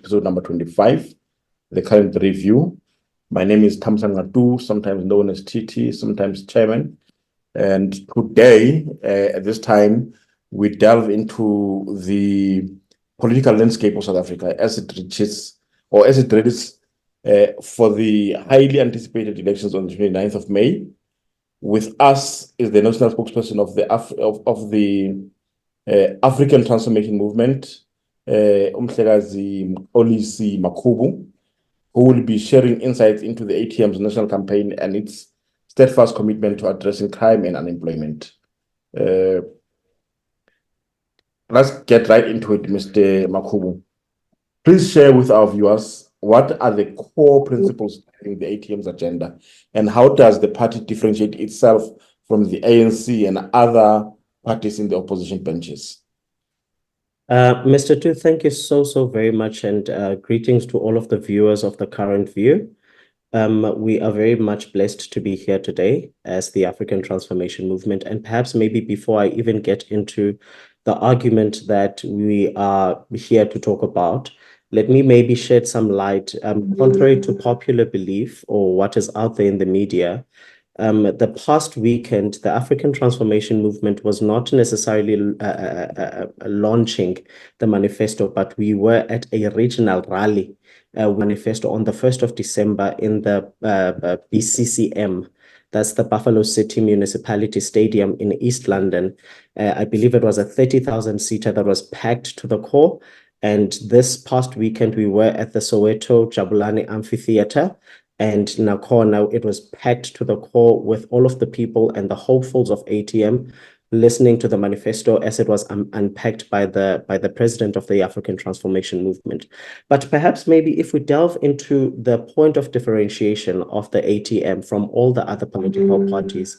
episode number 25, the current review. My name is Thamsanqa Tu, sometimes known as TT, sometimes Chairman. And today, at this time, we delve into the political landscape of South Africa as it reaches, or as it readies for the highly anticipated elections on the 29th of May. With us is the national spokesperson of the African Transformation Movement, Mxolisi Makhubu, who will be sharing insights into the ATM's national campaign and its steadfast commitment to addressing crime and unemployment. Let's get right into it, Mr. Makhubu. Please share with our viewers what are the core principles in the ATM's agenda, and how does the party differentiate itself from the ANC and other parties in the opposition benches? Mr. Tu, thank you so very much, and greetings to all of the viewers of the current view. We are very much blessed to be here today as the African Transformation Movement, and perhaps maybe before I even get into the argument that we are here to talk about, let me maybe shed some light. Contrary to popular belief or what is out there in the media, the past weekend, the African Transformation Movement was not necessarily launching the manifesto, but we were at a regional rally manifesto on the 1st of December in the BCCM. That's the Buffalo City Municipality Stadium in East London. I believe it was a 30,000 seater that was packed to the core. And this past weekend, we were at the Soweto Jabulani Amphitheater. And now it was packed to the core with all of the people and the hopefuls of ATM listening to the manifesto as it was unpacked by the president of the African Transformation Movement. But perhaps maybe if we delve into the point of differentiation of the ATM from all the other political parties,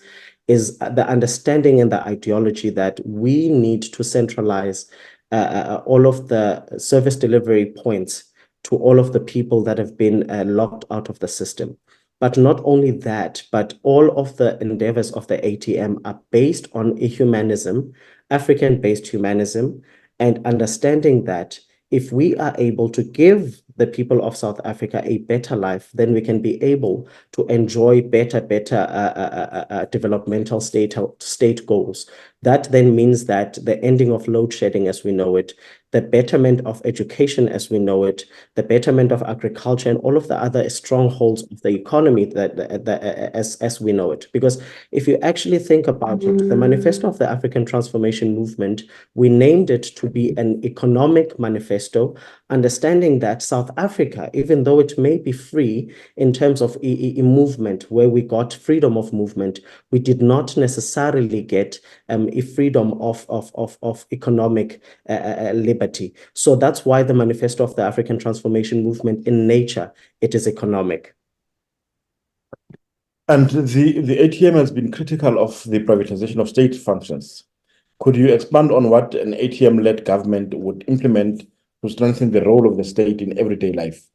is the understanding and the ideology that we need to centralize all of the service delivery points to all of the people that have been locked out of the system. But not only that, but all of the endeavors of the ATM are based on a humanism, African-based humanism, and understanding that if we are able to give the people of South Africa a better life, then we can be able to enjoy better developmental state goals. That then means that the ending of load shedding as we know it, the betterment of education as we know it, the betterment of agriculture, and all of the other strongholds of the economy as we know it. Because if you actually think about it, the manifesto of the African Transformation Movement, we named it to be an economic manifesto, understanding that South Africa, even though it may be free in terms of a movement where we got freedom of movement, we did not necessarily get a freedom of economic liberty. So that's why the manifesto of the African Transformation Movement, in nature, it is economic. And the ATM has been critical of the privatization of state functions. Could you expand on what an ATM-led government would implement to strengthen the role of the state in everyday life?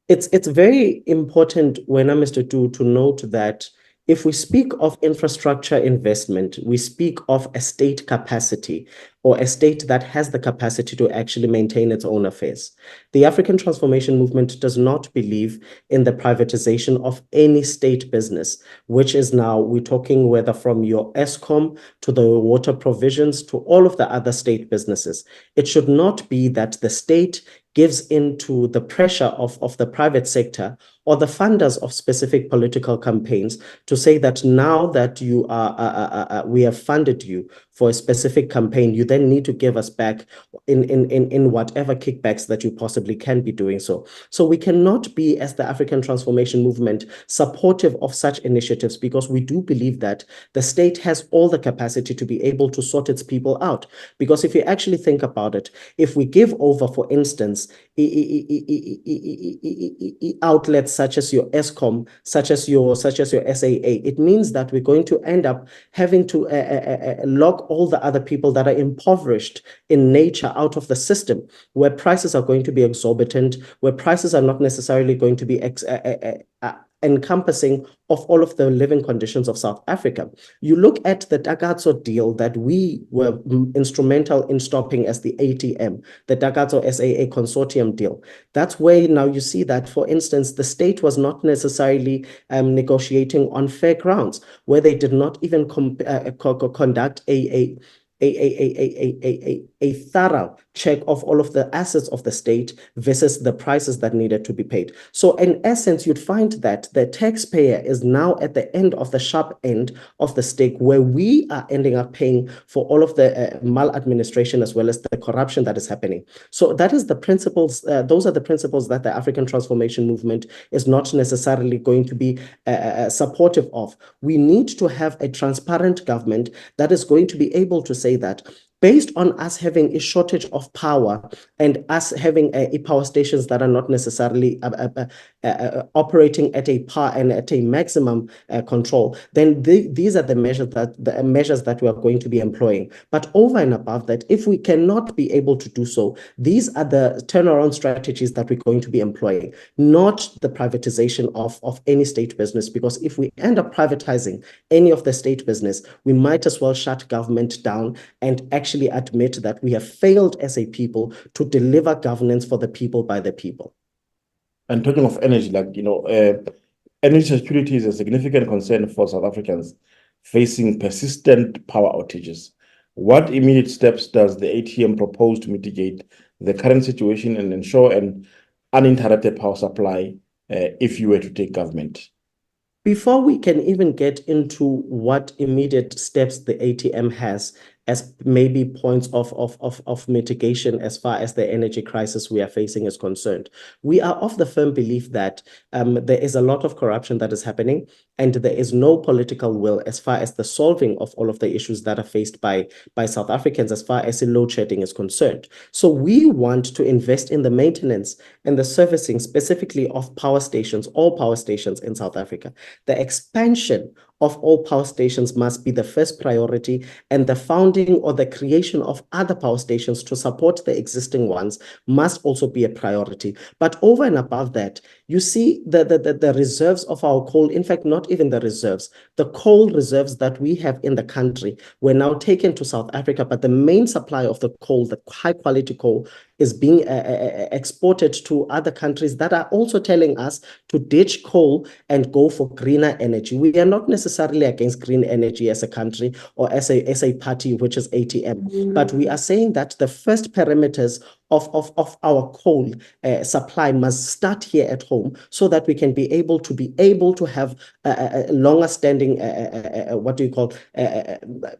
It's very important, Mr. Tu, to note that if we speak of infrastructure investment, we speak of a state capacity, or a state that has the capacity to actually maintain its own affairs. The African Transformation Movement does not believe in the privatization of any state business, which is now, we're talking whether from your Eskom to the water provisions to all of the other state businesses. It should not be that the state gives into the pressure of the private sector or the funders of specific political campaigns to say that now that you are, we have funded you for a specific campaign, you then need to give us back in whatever kickbacks that you possibly can be doing so. So we cannot be, as the African Transformation Movement, supportive of such initiatives, because we do believe that the state has all the capacity to be able to sort its people out. Because if you actually think about it, if we give over, for instance, outlets such as your Eskom, such as your SAA, it means that we're going to end up having to lock all the other people that are impoverished in nature out of the system, where prices are going to be exorbitant, where prices are not necessarily going to be encompassing of all of the living conditions of South Africa. You look at the Takatso deal that we were instrumental in stopping as the ATM, the Takatso SAA consortium deal. That's where now you see that, for instance, the state was not necessarily negotiating on fair grounds, where they did not even conduct a thorough check of all of the assets of the state versus the prices that needed to be paid. So in essence, you'd find that the taxpayer is now at the end of the sharp end of the stick, where we are ending up paying for all of the maladministration as well as the corruption that is happening. So that is the principles, those are the principles that the African Transformation Movement is not necessarily going to be supportive of. We need to have a transparent government that is going to be able to say that, based on us having a shortage of power and us having power stations that are not necessarily operating at a par and at a maximum control, then these are the measures that we are going to be employing. But over and above that, if we cannot be able to do so, these are the turnaround strategies that we're going to be employing, not the privatization of any state business. Because if we end up privatizing any of the state business, we might as well shut government down and actually admit that we have failed as a people to deliver governance for the people by the people. And talking of energy, energy security is a significant concern for South Africans facing persistent power outages. What immediate steps does the ATM propose to mitigate the current situation and ensure an uninterrupted power supply if you were to take government? Before we can even get into what immediate steps the ATM has as maybe points of mitigation as far as the energy crisis we are facing is concerned, we are of the firm belief that there is a lot of corruption that is happening, and there is no political will as far as the solving of all of the issues that are faced by South Africans as far as load shedding is concerned. So we want to invest in the maintenance and the servicing specifically of power stations, all power stations in South Africa. The expansion of all power stations must be the first priority, and the founding or the creation of other power stations to support the existing ones must also be a priority. But over and above that, you see the reserves of our coal, in fact, not even the reserves, the coal reserves that we have in the country were now taken to South Africa, but the main supply of the coal, the high quality coal, is being exported to other countries that are also telling us to ditch coal and go for greener energy. We are not necessarily against green energy as a country or as a party, which is ATM, but we are saying that the first parameters of our coal supply must start here at home, so that we can be able to have longer standing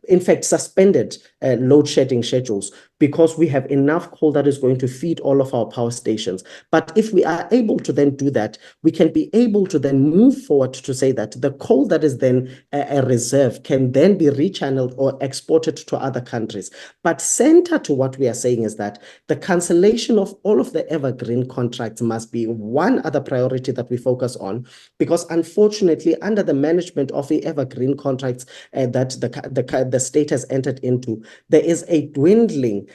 in fact suspended load shedding schedules, because we have enough coal that is going to feed all of our power stations. But if we are able to then do that, we can be able to then move forward to say that the coal that is then a reserve can then be rechanneled or exported to other countries. But center to what we are saying is that the cancellation of all of the evergreen contracts must be one other priority that we focus on, because unfortunately, under the management of the evergreen contracts that the state has entered into, there is a dwindling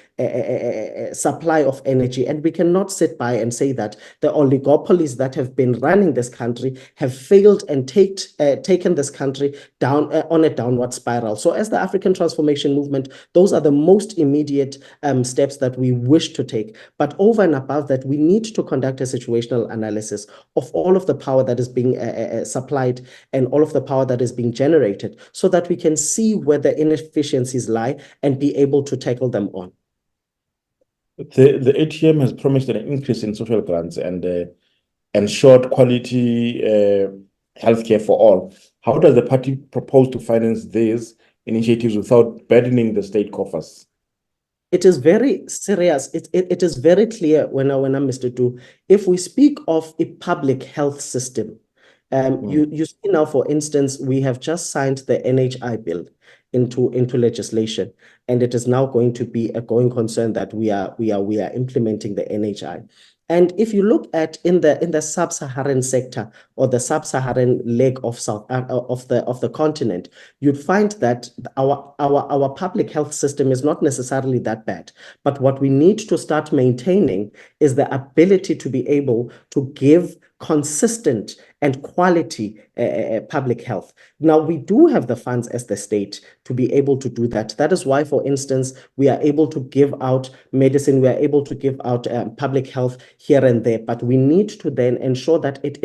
supply of energy, and we cannot sit by and say that the oligopolies that have been running this country have failed and taken this country down on a downward spiral. So as the African Transformation Movement, those are the most immediate steps that we wish to take. But over and above that, we need to conduct a situational analysis of all of the power that is being supplied and all of the power that is being generated, so that we can see where the inefficiencies lie and be able to tackle them on. The ATM has promised an increase in social grants and ensured quality healthcare for all. How does the party propose to finance these initiatives without burdening the state coffers? It is very serious. It is very clear when Mr. Tu, if we speak of a public health system, you see now, for instance, we have just signed the NHI bill into legislation, and it is now going to be a going concern that we are implementing the NHI. And if you look at in the sub-Saharan sector or the sub-Saharan leg of the continent, you'd find that our public health system is not necessarily that bad. But what we need to start maintaining is the ability to be able to give consistent and quality public health. Now, we do have the funds as the state to be able to do that. That is why, for instance, we are able to give out medicine, we are able to give out public health here and there, but we need to then ensure that it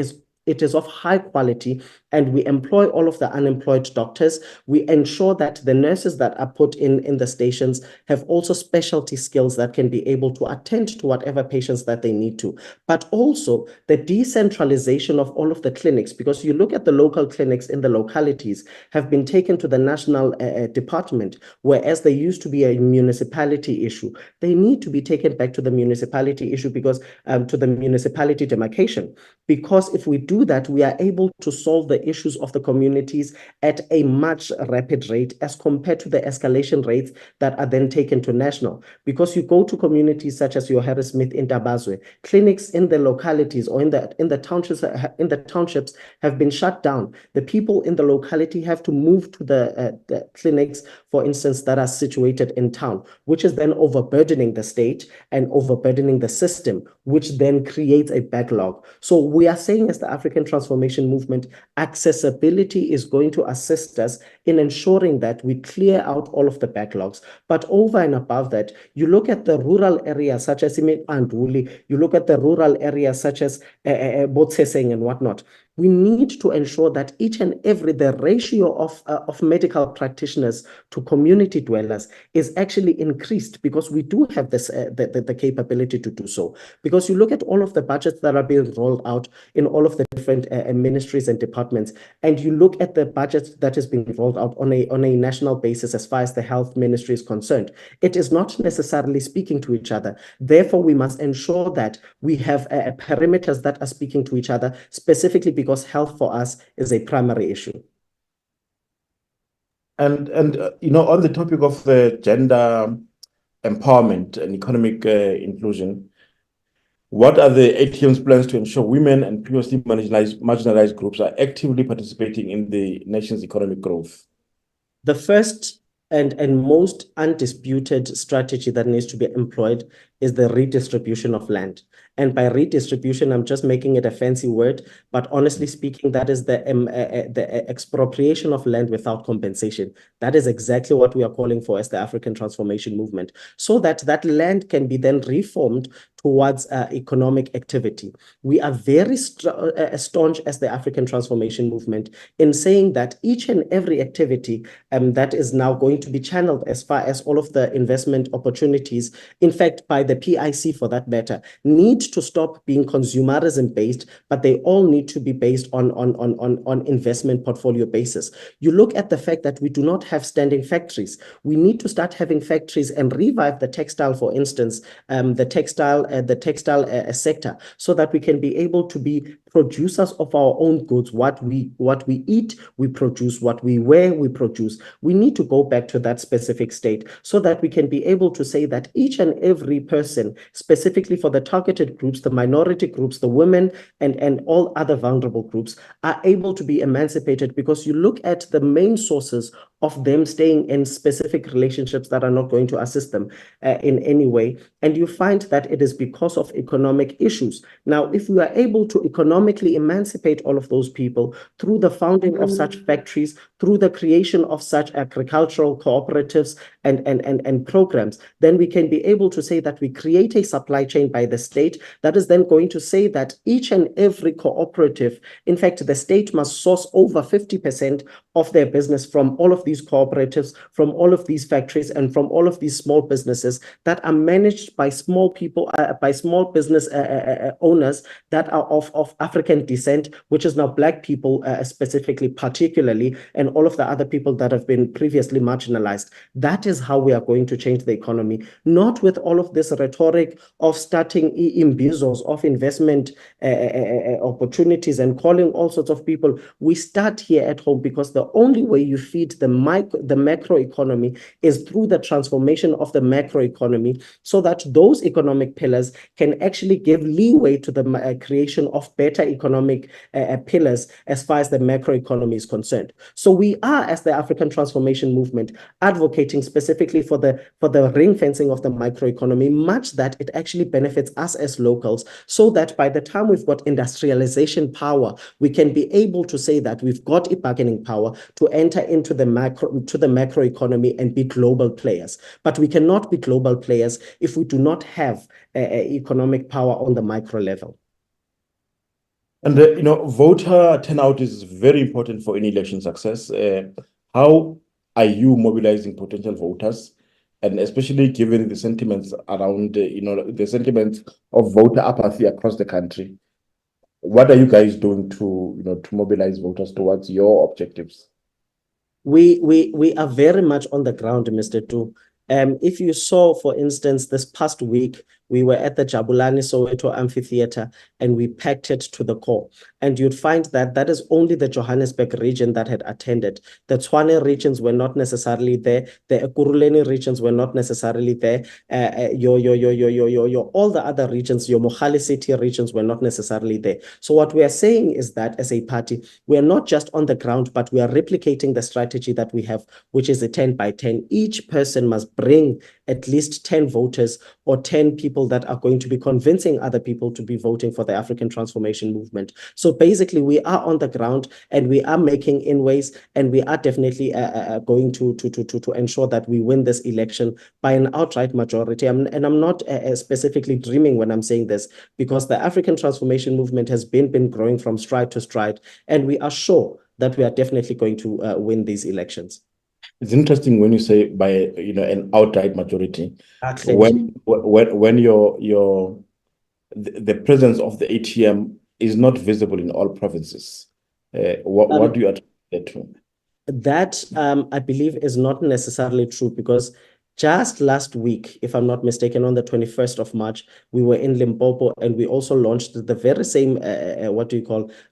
is of high quality, and we employ all of the unemployed doctors. We ensure that the nurses that are put in the stations have also specialty skills that can be able to attend to whatever patients that they need to. But also the decentralization of all of the clinics, because you look at the local clinics in the localities have been taken to the national department, whereas they used to be a municipality issue. They need to be taken back to the municipality issue, because to the municipality demarcation, because if we do that, we are able to solve the issues of the communities at a much rapid rate as compared to the escalation rates that are then taken to national. Because you go to communities such as your Harrismith in Tabazwe, clinics in the localities or in the townships have been shut down. The people in the locality have to move to the clinics, for instance, that are situated in town, which is then overburdening the state and overburdening the system, which then creates a backlog. So we are saying, as the African Transformation Movement, accessibility is going to assist us in ensuring that we clear out all of the backlogs. But over and above that, you look at the rural areas such as Anduli, you look at the rural areas such as Botseseng and whatnot. We need to ensure that the ratio of medical practitioners to community dwellers is actually increased, because we do have this the capability to do so. Because you look at all of the budgets that are being rolled out in all of the different ministries and departments, and you look at the budget that is being rolled out on a national basis as far as the health ministry is concerned, it is not necessarily speaking to each other. Therefore, we must ensure that we have perimeters that are speaking to each other, specifically because health for us is a primary issue. And on the topic of gender empowerment and economic inclusion, what are the ATM's plans to ensure women and previously marginalized groups are actively participating in the nation's economic growth? The first and most undisputed strategy that needs to be employed is the redistribution of land. And by redistribution, I'm just making it a fancy word, but honestly speaking, that is the expropriation of land without compensation. That is exactly what we are calling for as the African Transformation Movement, so that that land can be then reformed towards economic activity. We are very staunch as the African Transformation Movement in saying that each and every activity that is now going to be channeled as far as all of the investment opportunities, in fact, by the PIC for that matter, need to stop being consumerism based, but they all need to be based on investment portfolio basis. You look at the fact that we do not have standing factories. We need to start having factories and revive the textile, for instance, the textile sector, so that we can be able to be producers of our own goods. What we eat, we produce. What we wear, we produce. We need to go back to that specific state, so that we can be able to say that each and every person, specifically for the targeted groups, the minority groups, the women, and all other vulnerable groups, are able to be emancipated. Because you look at the main sources of them staying in specific relationships that are not going to assist them in any way, and you find that it is because of economic issues. Now, if we are able to economically emancipate all of those people through the founding of such factories, through the creation of such agricultural cooperatives and programs, then we can be able to say that we create a supply chain by the state that is then going to say that each and every cooperative, in fact, the state must source over 50% of their business from all of these cooperatives, from all of these factories, and from all of these small businesses that are managed by small people, by small business owners that are of African descent, which is now Black people specifically, particularly, and all of the other people that have been previously marginalized. That is how we are going to change the economy, not with all of this rhetoric of starting imbizos of investment opportunities and calling all sorts of people. We start here at home, because the only way you feed the macro economy is through the transformation of the macro economy, so that those economic pillars can actually give leeway to the creation of better economic pillars as far as the macro economy is concerned. So we are, as the African Transformation Movement, advocating specifically specifically for the ring fencing of the microeconomy, much that it actually benefits us as locals, so that by the time we've got industrialization power, we can be able to say that we've got a bargaining power to enter into the macroeconomy and be global players. But we cannot be global players if we do not have economic power on the micro level. And voter turnout is very important for any election success. How are you mobilizing potential voters, and especially given the sentiments around, the sentiments of voter apathy across the country? What are you guys doing to mobilize voters towards your objectives? We are very much on the ground, Mr. Tu. If you saw, for instance, this past week, we were at the Jabulani Soweto Amphitheater and we packed it to the core. And you'd find that that is only the Johannesburg region that had attended. The Tshwane regions were not necessarily there. The Ekurhuleni regions were not necessarily there. All the other regions, your Mohali City regions were not necessarily there. So what we are saying is that as a party, we are not just on the ground, but we are replicating the strategy that we have, which is a 10 by 10. Each person must bring at least 10 voters or 10 people that are going to be convincing other people to be voting for the African Transformation Movement. So basically, we are on the ground and we are making inways, and we are definitely going to ensure that we win this election by an outright majority. And I'm not specifically dreaming when I'm saying this, because the African Transformation Movement has been growing from stride to stride, and we are sure that we are definitely going to win these elections. It's interesting when you say by an outright majority. Actually, When the presence of the ATM is not visible in all provinces. What do you attribute that to? That I believe is not necessarily true, because just last week, if I'm not mistaken, on the 21st of March, we were in Limpopo and we also launched the very same,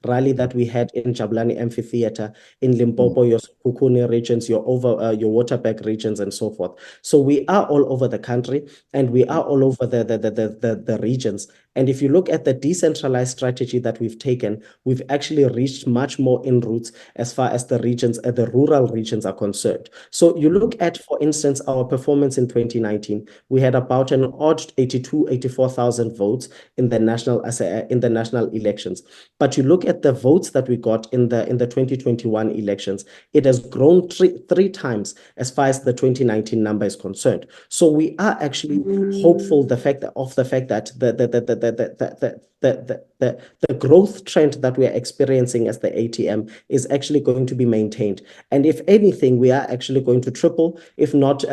rally that we had in Jabulani Amphitheater in Limpopo, your Kukuni regions, your Waterberg regions, and so forth. So we are all over the country and we are all over the regions. And if you look at the decentralized strategy that we've taken, we've actually reached much more inroads as far as the regions, the rural regions are concerned. So you look at, for instance, our performance in 2019, we had about an odd 84,000 votes in the national elections. But you look at the votes that we got in the 2021 elections, it has grown three times as far as the 2019 number is concerned. So we are actually hopeful the fact that the growth trend that we are experiencing as the ATM is actually going to be maintained. And if anything, we are actually going to triple, if not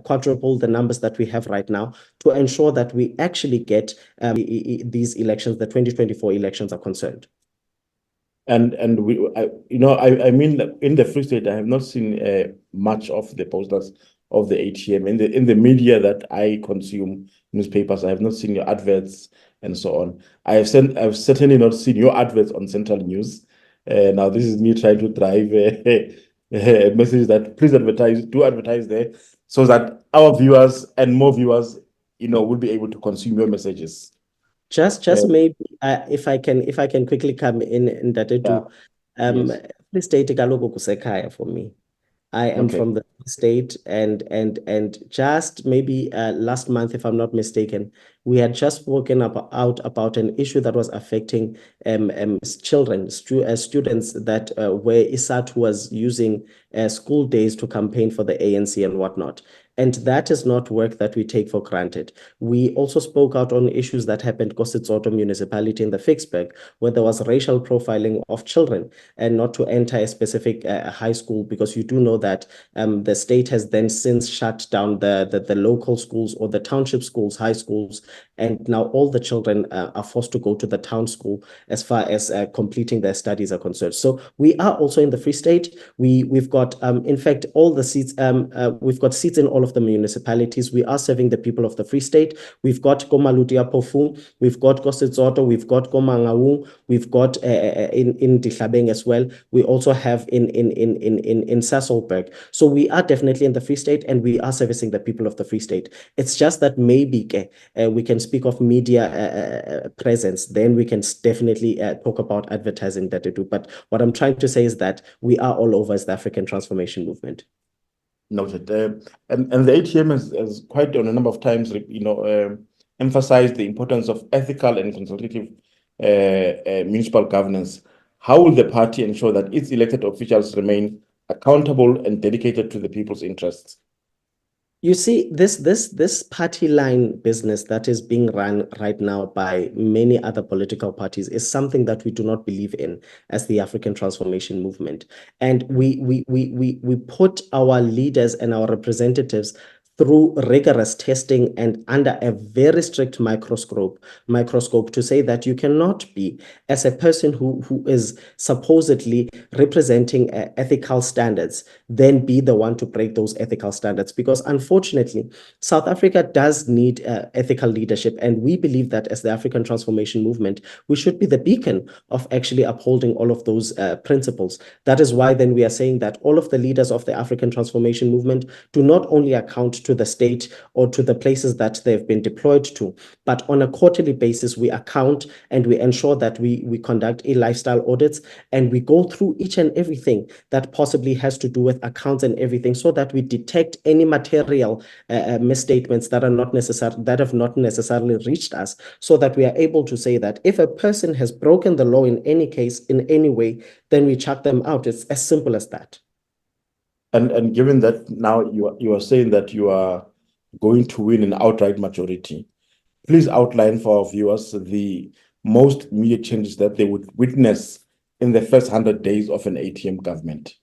quadruple the numbers that we have right now, to ensure that we actually get these elections, the 2024 elections, are concerned. And I mean, in the Free State, I have not seen much of the posters of the ATM in the media that I consume, newspapers. I have not seen your adverts and so on. I've certainly not seen your adverts on Central News. Now this is me trying to drive a message that please advertise there, so that our viewers and more viewers, will be able to consume your messages. Just maybe if I can quickly come in that too. Yes. Free State kaloku kusekhaya for me. I am from the state, and just maybe last month, if I'm not mistaken, we had just spoken about an issue that was affecting children, students that where ISAT was using school days to campaign for the ANC and whatnot. And that is not work that we take for granted. We also spoke out on issues that happened in Soweto municipality in the Vicksburg, where there was racial profiling of children and not to enter a specific high school, because you do know that the state has then since shut down the local schools or the township schools, high schools, and now all the children are forced to go to the town school as far as completing their studies are concerned. So we are also in the Free State. We've got, in fact, all the seats. We've got seats in all of the municipalities. We are serving the people of the Free State. We've got Komalutia Pofu, we've got Kosetsotho, we've got Komangaung, we've got in Dihlabeng as well. We also have in Sasolburg. So we are definitely in the Free State and we are servicing the people of the Free State. It's just that maybe we can speak of media presence, then we can definitely talk about advertising that they do. But what I'm trying to say is that we are all over as the African Transformation Movement. Noted. And the ATM has quite on a number of times, emphasized the importance of ethical and consultative municipal governance. How will the party ensure that its elected officials remain accountable and dedicated to the people's interests? You see, this party line business that is being run right now by many other political parties is something that we do not believe in as the African Transformation Movement. And we put our leaders and our representatives through rigorous testing and under a very strict microscope to say that you cannot be, as a person who is supposedly representing ethical standards, then be the one to break those ethical standards. Because unfortunately, South Africa does need ethical leadership. And we believe that as the African Transformation Movement, we should be the beacon of actually upholding all of those principles. That is why then we are saying that all of the leaders of the African Transformation Movement do not only account to the state or to the places that they've been deployed to, but on a quarterly basis, we account and we ensure that we conduct a lifestyle audits and we go through each and everything that possibly has to do with accounts and everything, so that we detect any material misstatements that have not necessarily reached us, so that we are able to say that if a person has broken the law in any case, in any way, then we chuck them out. It's as simple as that. And given that now you are saying that you are going to win an outright majority, please outline for our viewers the most immediate changes that they would witness in the first 100 days of an ATM government.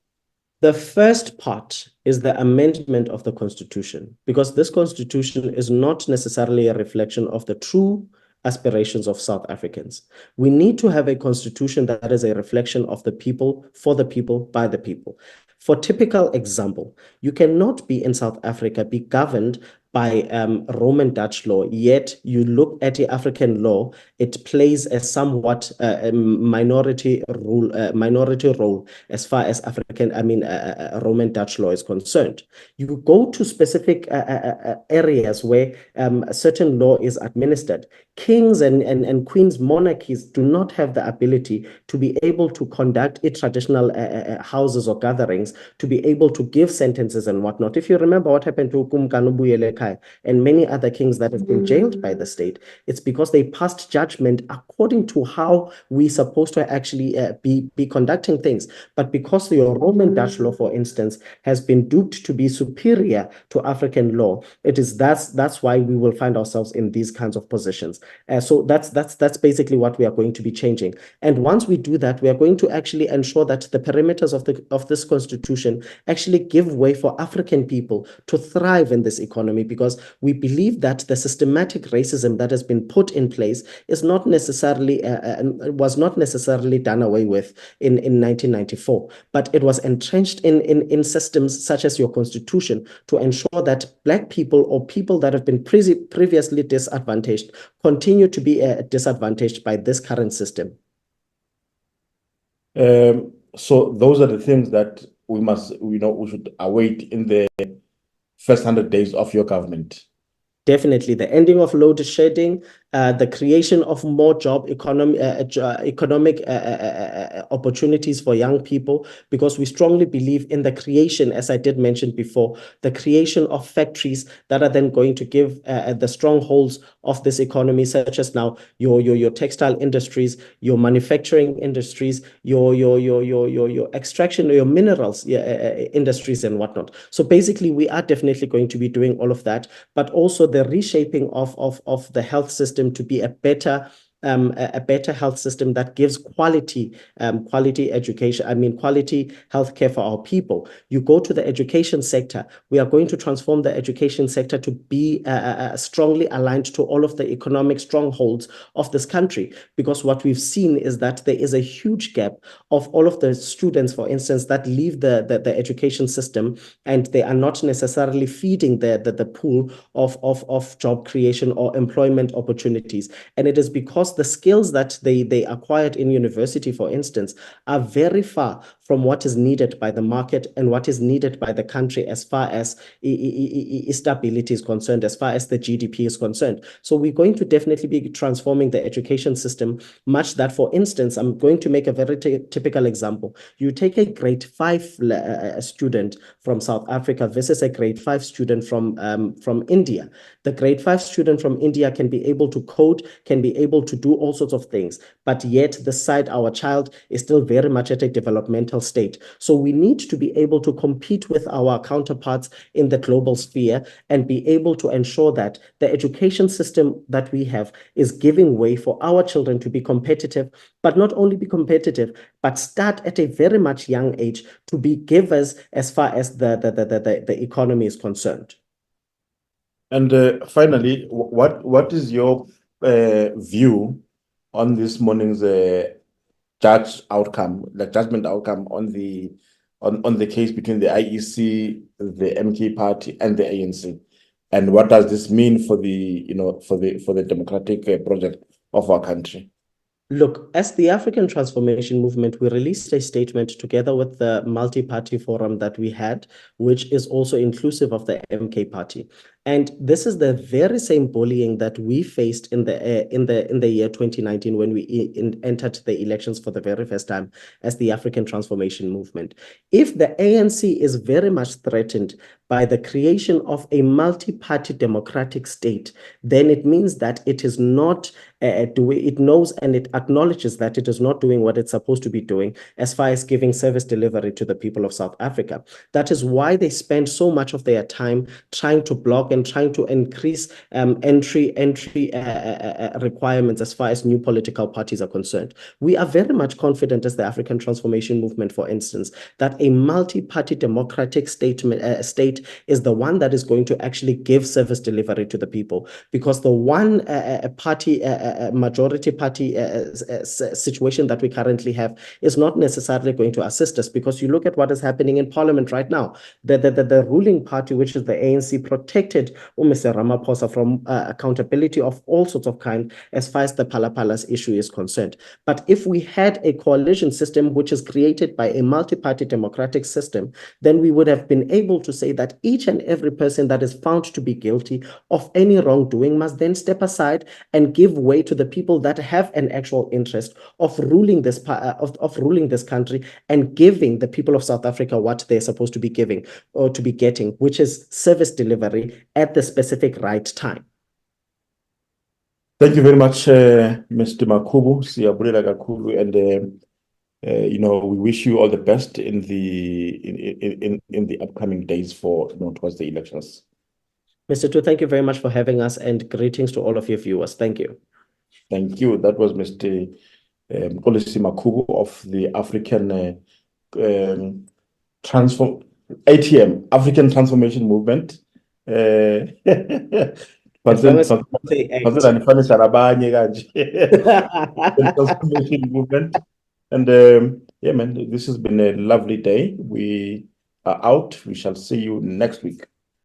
The first part is the amendment of the Constitution, because this Constitution is not necessarily a reflection of the true aspirations of South Africans. We need to have a constitution that is a reflection of the people, for the people, by the people. For typical example, you cannot be in South Africa, be governed by Roman Dutch law, yet you look at the African law, it plays a somewhat minority role as far as Roman Dutch law is concerned. You go to specific areas where a certain law is administered. Kings and queens monarchies do not have the ability to be able to conduct traditional houses or gatherings, to be able to give sentences and whatnot. If you remember what happened to Kumkanu Buyelekai and many other kings that have been jailed by the state, it's because they passed judgment according to how we're supposed to actually be conducting things. But because your Roman Dutch law, for instance, has been duped to be superior to African law, that's why we will find ourselves in these kinds of positions. So that's basically what we are going to be changing. And once we do that, we are going to actually ensure that the perimeters of this constitution actually give way for African people to thrive in this economy, because we believe that the systematic racism that has been put in place is not necessarily was not necessarily done away with in 1994, but it was entrenched in systems such as your constitution to ensure that Black people or people that have been previously disadvantaged continue to be disadvantaged by this current system. So those are the things that we should await in the first 100 days of your government. Definitely, the ending of load shedding, the creation of more economic opportunities for young people, because we strongly believe in the creation, as I did mention before, the creation of factories that are then going to give the strongholds of this economy, such as now your textile industries, your manufacturing industries, your extraction, your minerals industries and whatnot. So basically, we are definitely going to be doing all of that, but also the reshaping of the health system to be a better health system that gives quality education, quality healthcare for our people. You go to the education sector, we are going to transform the education sector to be strongly aligned to all of the economic strongholds of this country, because what we've seen is that there is a huge gap of all of the students, for instance, that leave the education system and they are not necessarily feeding the pool of job creation or employment opportunities. And it is because the skills that they acquired in university, for instance, are very far from what is needed by the market and what is needed by the country as far as stability is concerned, as far as the GDP is concerned. So we're going to definitely be transforming the education system, much that, for instance, I'm going to make a very typical example. You take a grade 5 student from South Africa versus a grade 5 student from India. The grade 5 student from India can be able to code, can be able to do all sorts of things, but yet the side our child is still very much at a developmental state. So we need to be able to compete with our counterparts in the global sphere and be able to ensure that the education system that we have is giving way for our children to be competitive, but not only be competitive, but start at a very much young age to be givers as far as the economy is concerned. And finally, what is your view on this morning's judgment outcome on the case between the IEC, the MK Party, and the ANC? And what does this mean for the democratic project of our country? Look, as the African Transformation Movement, we released a statement together with the multi-party forum that we had, which is also inclusive of the MK Party. And this is the very same bullying that we faced in the year 2019 when we entered the elections for the very first time as the African Transformation Movement. If the ANC is very much threatened by the creation of a multi-party democratic state, then it means that it is not it knows and it acknowledges that it is not doing what it's supposed to be doing as far as giving service delivery to the people of South Africa. That is why they spend so much of their time trying to block and trying to increase entry requirements as far as new political parties are concerned. We are very much confident as the African Transformation Movement, for instance, that a multi-party democratic state is the one that is going to actually give service delivery to the people, because the one majority party situation that we currently have is not necessarily going to assist us, because you look at what is happening in Parliament right now. The ruling party, which is the ANC, protected Mr. Ramaphosa from accountability of all sorts of kind as far as the Palapalas issue is concerned. But if we had a coalition system which is created by a multi-party democratic system, then we would have been able to say that each and every person that is found to be guilty of any wrongdoing must then step aside and give way to the people that have an actual interest of ruling this country and giving the people of South Africa what they're supposed to be giving or to be getting, which is service delivery at the specific right time. Thank you very much, Mr. Makhubu, Siyabulela kakhulu, and we wish you all the best in the upcoming days towards the elections. Mr. Tu, thank you very much for having us, and greetings to all of your viewers. Thank you. Thank you. That was Mr. Mxolisi Makhubu of the ATM, African Transformation Movement. Transformation Movement. And yeah, man, this has been a lovely day. We are out. We shall see you next week.